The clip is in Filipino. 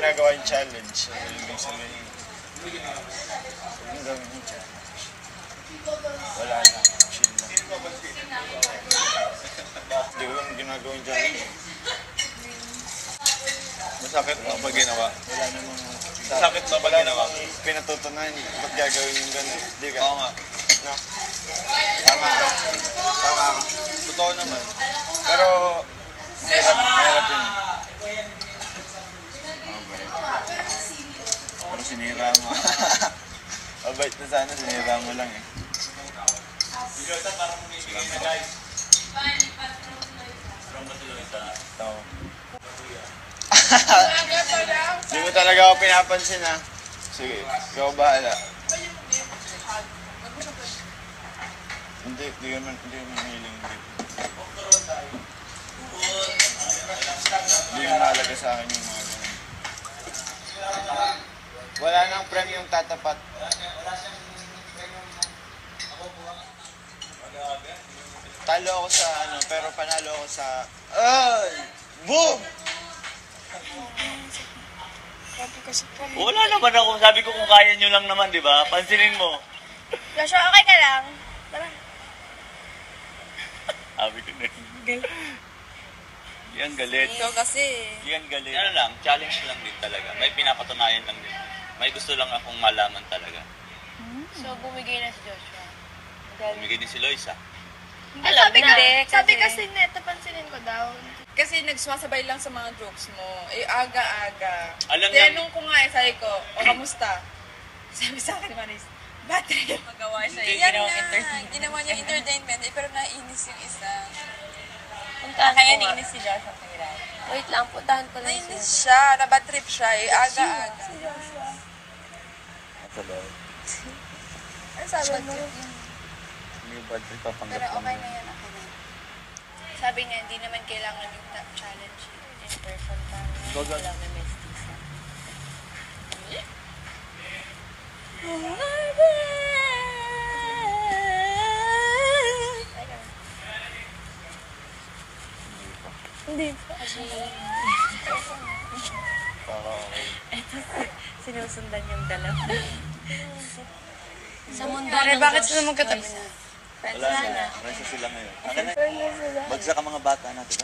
ginagawa yung challenge. Ibig sabihin, yung gawin yung challenge. Wala na. Chill lang. Hindi ko yung ginagawa yung challenge. Masakit ba pag ginawa? Wala namang... Masakit ba pag ginawa? Pinatutunan, ba't gagawin yung gano'n? Hindi ka. Oo nga. No? Tama ka. Tama ka. Totoo naman. Pero, mahirap yun. Pero sinira mo. Mabait na sana, sinira mo lang eh. Tao. Hindi mo talaga ako pinapansin ha. Sige, ikaw bahala. Hindi naman hiling dito. Hindi yung mahalaga sa akin yung mga ganun. Wala nang premium tatapat. Talo ako sa ano, pero panalo ako sa... Ay! Boom! Wala naman ako. Sabi ko kung kaya nyo lang naman, di ba? Pansinin mo. Joshua, okay ka lang? Tara. Sabi ko na. Yan galit. Ikaw kasi. Yan galit. Ano lang, challenge lang din talaga. May pinapatunayan lang din. May gusto lang akong malaman talaga. So, bumigay na si Joshua. Bumigay din si Loisa. Sabi kasi neto, pansinin ko daw. Kasi nagsumasabay lang sa mga jokes mo. Eh, aga-aga. Alam Tinanong ko nga sabi ko, o kamusta? Sabi sa akin ni Maris, bad trip. Magawa siya Yan na, ginawa niya entertainment, eh, pero naiinis yung isa. Kaya naiinis si Joshua. Wait lang, putahan ko lang Naiinis siya, na bad trip siya, eh, aga-aga. Si Joshua. Masalaw. Ano sabi mo? May bad trip papanggap Pero okay na yan, ako na. Sabi niya, hindi naman kailangan yung top challenge in person pa. Gogo. Lang na mestiza. Hindi pa. Ito, sinusundan yung dalawa. Sa mundo ng Bakit Diyos. sila magkatabi na? Wala na. Rasa sila ngayon. Bagsak ang mga bata natin.